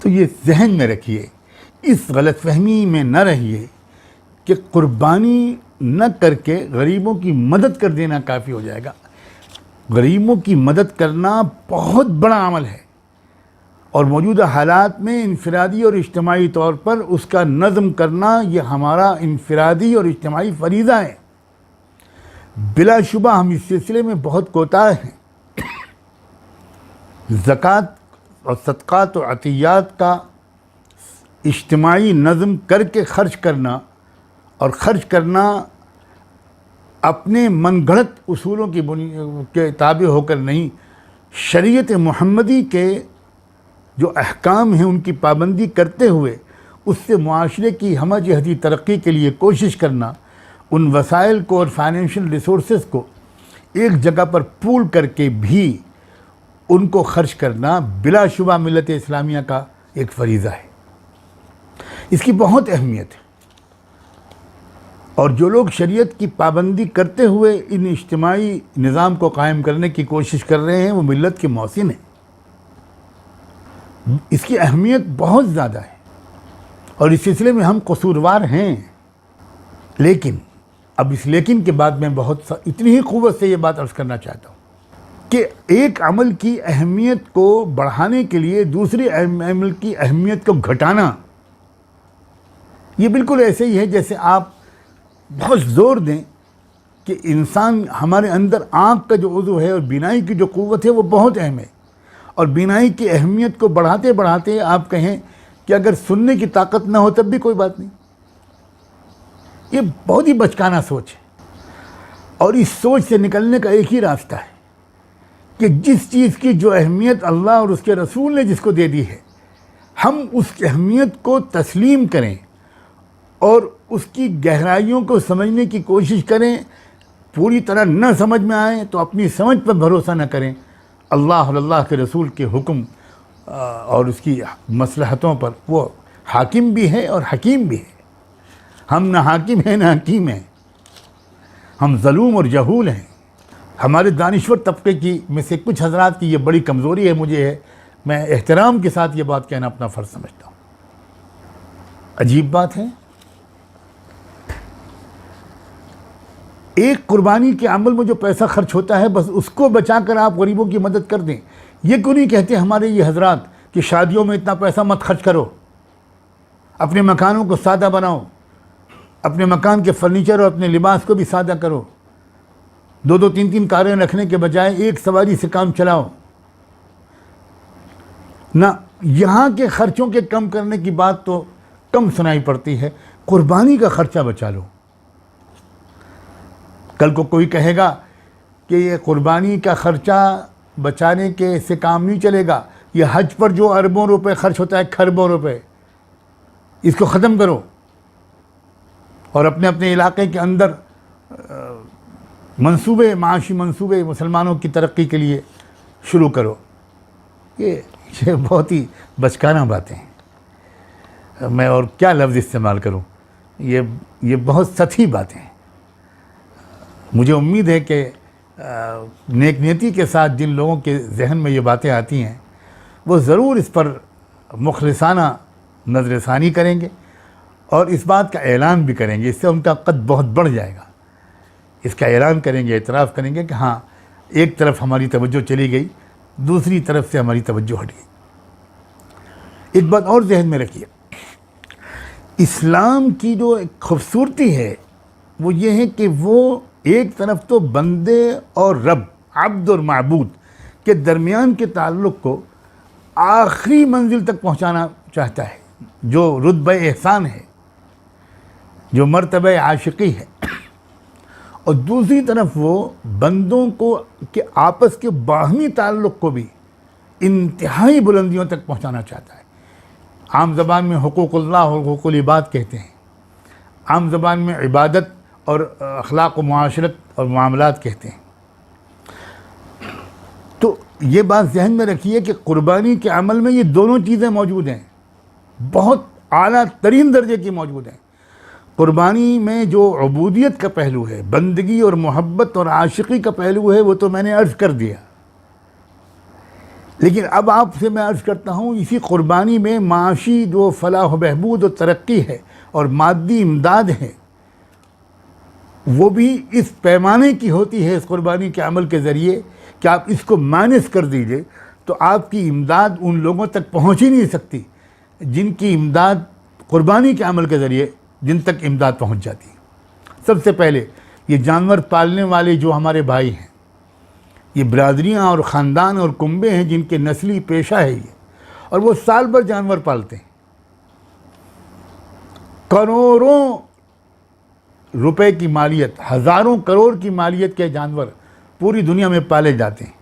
تو یہ ذہن میں رکھیے، اس غلط فہمی میں نہ رہیے کہ قربانی نہ کر کے غریبوں کی مدد کر دینا کافی ہو جائے گا۔ غریبوں کی مدد کرنا بہت بڑا عمل ہے، اور موجودہ حالات میں انفرادی اور اجتماعی طور پر اس کا نظم کرنا یہ ہمارا انفرادی اور اجتماعی فریضہ ہے۔ بلا شبہ ہم اس سلسلے میں بہت کوتاہ ہیں۔ زکوٰۃ اور صدقات و عطیات کا اجتماعی نظم کر کے خرچ کرنا، اور خرچ کرنا اپنے من گھڑت اصولوں کے تابع ہو کر نہیں، شریعت محمدی کے جو احکام ہیں ان کی پابندی کرتے ہوئے اس سے معاشرے کی ہمہ جہتی ترقی کے لیے کوشش کرنا، ان وسائل کو اور فائنینشیل ریسورسز کو ایک جگہ پر پول کر کے بھی ان کو خرچ کرنا بلا شبہ ملت اسلامیہ کا ایک فریضہ ہے۔ اس کی بہت اہمیت ہے، اور جو لوگ شریعت کی پابندی کرتے ہوئے ان اجتماعی نظام کو قائم کرنے کی کوشش کر رہے ہیں وہ ملت کے محسن ہیں۔ اس کی اہمیت بہت زیادہ ہے، اور اس سلسلے میں ہم قصوروار ہیں۔ لیکن اب اس لیکن کے بعد میں اتنی ہی قوت سے یہ بات عرض کرنا چاہتا ہوں کہ ایک عمل کی اہمیت کو بڑھانے کے لیے دوسرے عمل کی اہمیت کو گھٹانا، یہ بالکل ایسے ہی ہے جیسے آپ بہت زور دیں کہ انسان ہمارے اندر آنکھ کا جو عضو ہے اور بینائی کی جو قوت ہے وہ بہت اہم ہے، اور بینائی کی اہمیت کو بڑھاتے بڑھاتے آپ کہیں کہ اگر سننے کی طاقت نہ ہو تب بھی کوئی بات نہیں، یہ بہت ہی بچکانہ سوچ ہے۔ اور اس سوچ سے نکلنے کا ایک ہی راستہ ہے کہ جس چیز کی جو اہمیت اللہ اور اس کے رسول نے جس کو دے دی ہے، ہم اس اہمیت کو تسلیم کریں اور اس کی گہرائیوں کو سمجھنے کی کوشش کریں۔ پوری طرح نہ سمجھ میں آئیں تو اپنی سمجھ پر بھروسہ نہ کریں، اللہ اور اللہ کے رسول کے حکم اور اس کی مصلحتوں پر وہ حاکم بھی ہے اور حکیم بھی ہے۔ ہم نہ حاکم ہیں نہ حکیم ہیں، ہم ظلوم اور جہول ہیں۔ ہمارے دانشور طبقے کی میں سے کچھ حضرات کی یہ بڑی کمزوری ہے، میں احترام کے ساتھ یہ بات کہنا اپنا فرض سمجھتا ہوں۔ عجیب بات ہے، ایک قربانی کے عمل میں جو پیسہ خرچ ہوتا ہے بس اس کو بچا کر آپ غریبوں کی مدد کر دیں۔ یہ کیوں نہیں کہتے ہمارے یہ حضرات کہ شادیوں میں اتنا پیسہ مت خرچ کرو، اپنے مکانوں کو سادہ بناؤ، اپنے مکان کے فرنیچر اور اپنے لباس کو بھی سادہ کرو، 2-3 کاریں رکھنے کے بجائے ایک سواری سے کام چلاؤ۔ نہ یہاں کے خرچوں کے کم کرنے کی بات تو کم سنائی پڑتی ہے، قربانی کا خرچہ بچا لو۔ کل کو کوئی کہے گا کہ یہ قربانی کا خرچہ بچانے کے سے کام نہیں چلے گا، یہ حج پر جو اربوں روپے خرچ ہوتا ہے، کھربوں روپے، اس کو ختم کرو اور اپنے اپنے علاقے کے اندر معاشی منصوبے مسلمانوں کی ترقی کے لیے شروع کرو۔ یہ بہت ہی بچکانہ باتیں ہیں، میں اور کیا لفظ استعمال کروں، یہ بہت سطحی باتیں ہیں۔ مجھے امید ہے کہ نیک نیتی کے ساتھ جن لوگوں کے ذہن میں یہ باتیں آتی ہیں وہ ضرور اس پر مخلصانہ نظر ثانی کریں گے اور اس بات کا اعلان بھی کریں گے۔ اس سے ان کا قد بہت بڑھ جائے گا، اس کا اعلان کریں گے، اعتراف کریں گے کہ ہاں ایک طرف ہماری توجہ چلی گئی، دوسری طرف سے ہماری توجہ ہٹ گئی۔ ایک بات اور ذہن میں رکھیے، اسلام کی جو ایک خوبصورتی ہے وہ یہ ہے کہ وہ ایک طرف تو بندے اور رب، عبد اور معبود کے درمیان کے تعلق کو آخری منزل تک پہنچانا چاہتا ہے، جو رتبہ احسان ہے، جو مرتبہ عاشقی ہے، اور دوسری طرف وہ بندوں کو کہ آپس کے باہمی تعلق کو بھی انتہائی بلندیوں تک پہنچانا چاہتا ہے۔ عام زبان میں حقوق اللہ اور حقوق العباد کہتے ہیں، عام زبان میں عبادت اور اخلاق و معاشرت اور معاملات کہتے ہیں۔ تو یہ بات ذہن میں رکھیے کہ قربانی کے عمل میں یہ دونوں چیزیں موجود ہیں، بہت اعلیٰ ترین درجے کی موجود ہیں۔ قربانی میں جو عبودیت کا پہلو ہے، بندگی اور محبت اور عاشقی کا پہلو ہے، وہ تو میں نے عرض کر دیا لیکن اب آپ سے میں عرض کرتا ہوں، اسی قربانی میں معاشی جو فلاح و بہبود و ترقی ہے اور مادی امداد ہے، وہ بھی اس پیمانے کی ہوتی ہے اس قربانی کے عمل کے ذریعے کہ آپ اس کو مائنس کر دیجئے تو آپ کی امداد ان لوگوں تک پہنچ ہی نہیں سکتی جن کی امداد قربانی کے عمل کے ذریعے جن تک امداد پہنچ جاتی ہے۔ سب سے پہلے یہ جانور پالنے والے جو ہمارے بھائی ہیں، یہ برادریاں اور خاندان اور کنبے ہیں جن کے نسلی پیشہ ہے یہ، اور وہ سال بھر جانور پالتے ہیں۔ کروڑوں روپے کی مالیت، ہزاروں کروڑ کی مالیت کے جانور پوری دنیا میں پالے جاتے ہیں،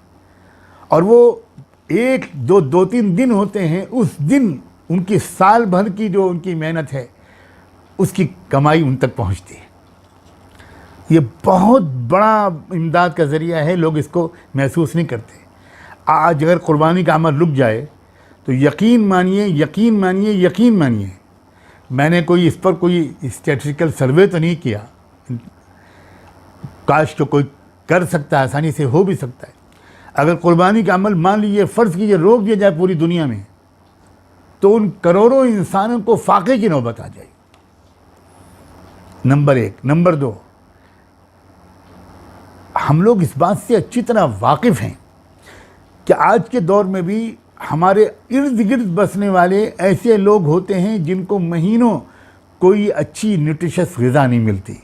اور وہ ایک دو تین دن ہوتے ہیں، اس دن ان کی سال بھر کی جو ان کی محنت ہے اس کی کمائی ان تک پہنچتی ہے۔ یہ بہت بڑا امداد کا ذریعہ ہے، لوگ اس کو محسوس نہیں کرتے۔ آج اگر قربانی کا عمل رک جائے تو یقین مانیے میں نے کوئی اس پر کوئی اسٹیٹسٹیکل سروے تو نہیں کیا، کاش تو کوئی کر سکتا ہے، آسانی سے ہو بھی سکتا ہے۔ اگر قربانی کا عمل مان لیجیے فرض کیجیے روک دیا جائے پوری دنیا میں، تو ان کروڑوں انسانوں کو فاقے کی نوبت آ جائے گی۔ نمبر ایک۔ نمبر دو، ہم لوگ اس بات سے اچھی طرح واقف ہیں کہ آج کے دور میں بھی ہمارے ارد گرد بسنے والے ایسے لوگ ہوتے ہیں جن کو مہینوں کوئی اچھی نیوٹریشس غذا نہیں ملتی،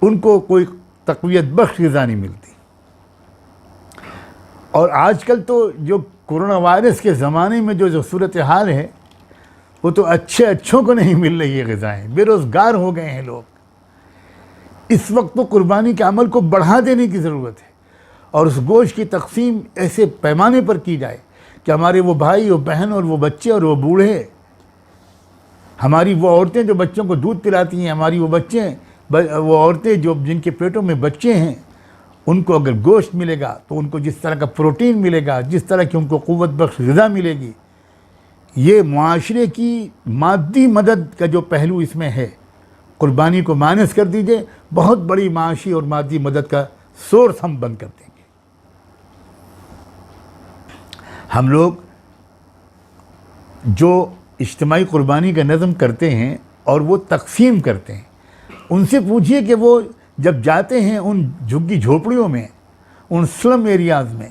ان کو کوئی تقویت بخش غذا نہیں ملتی۔ اور آج کل تو جو کورونا وائرس کے زمانے میں جو صورتحال ہے، وہ تو اچھوں کو نہیں مل رہی ہے غذائیں، بے روزگار ہو گئے ہیں لوگ۔ اس وقت تو قربانی کے عمل کو بڑھا دینے کی ضرورت ہے، اور اس گوشت کی تقسیم ایسے پیمانے پر کی جائے کہ ہمارے وہ بھائی اور بہن اور وہ بچے اور وہ بوڑھے، ہماری وہ عورتیں جو بچوں کو دودھ پلاتی ہیں، ہماری وہ عورتیں جو جن کے پیٹوں میں بچے ہیں، ان کو اگر گوشت ملے گا تو ان کو جس طرح کا پروٹین ملے گا، جس طرح کی ان کو قوت بخش غذا ملے گی، یہ معاشرے کی مادی مدد کا جو پہلو اس میں ہے، قربانی کو مائنس کر دیجئے، بہت بڑی معاشی اور مادی مدد کا سورس ہم بند کر دیں گے۔ ہم لوگ جو اجتماعی قربانی کا نظم کرتے ہیں اور وہ تقسیم کرتے ہیں، ان سے پوچھئے کہ وہ جب جاتے ہیں ان جھگی جھوپڑیوں میں، ان سلم ایریاز میں،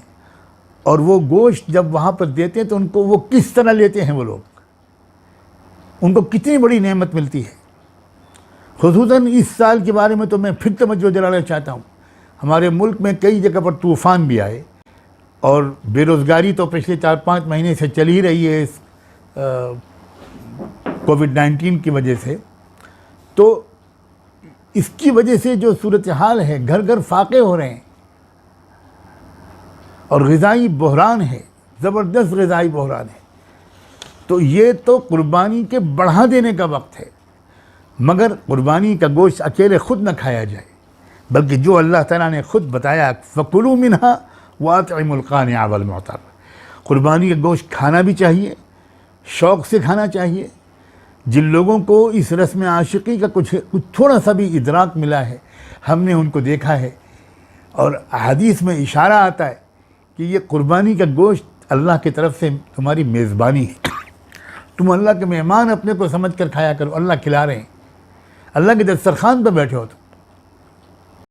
اور وہ گوشت جب وہاں پر دیتے ہیں تو ان کو وہ کس طرح لیتے ہیں، وہ لوگ ان کو کتنی بڑی نعمت ملتی ہے۔ خصوصاً اس سال کے بارے میں تو میں پھر توجہ دلانا چاہتا ہوں، ہمارے ملک میں کئی جگہ پر طوفان بھی آئے، اور بے روزگاری تو پچھلے 4-5 مہینے سے چل ہی رہی ہے اس کووڈ-19 کی وجہ سے۔ تو اس کی وجہ سے جو صورتحال ہے، گھر گھر فاقے ہو رہے ہیں، اور غذائی بحران ہے، زبردست غذائی بحران ہے۔ تو یہ تو قربانی کے بڑھا دینے کا وقت ہے، مگر قربانی کا گوشت اکیلے خود نہ کھایا جائے، بلکہ جو اللہ تعالیٰ نے خود بتایا فَكُلُوا مِنْهَا وَأَطْعِمُوا الْقَانِعَ وَالْمُعْتَرَّ، قربانی کا گوشت کھانا بھی چاہیے، شوق سے کھانا چاہیے۔ جن لوگوں کو اس رسم عاشقی کا کچھ تھوڑا سا بھی ادراک ملا ہے، ہم نے ان کو دیکھا ہے، اور حدیث میں اشارہ آتا ہے کہ یہ قربانی کا گوشت اللہ کی طرف سے تمہاری میزبانی ہے، تم اللہ کے مہمان اپنے کو سمجھ کر کھایا کرو، اللہ کھلا رہے ہیں، اللہ کے دسترخوان پہ بیٹھے ہو تم۔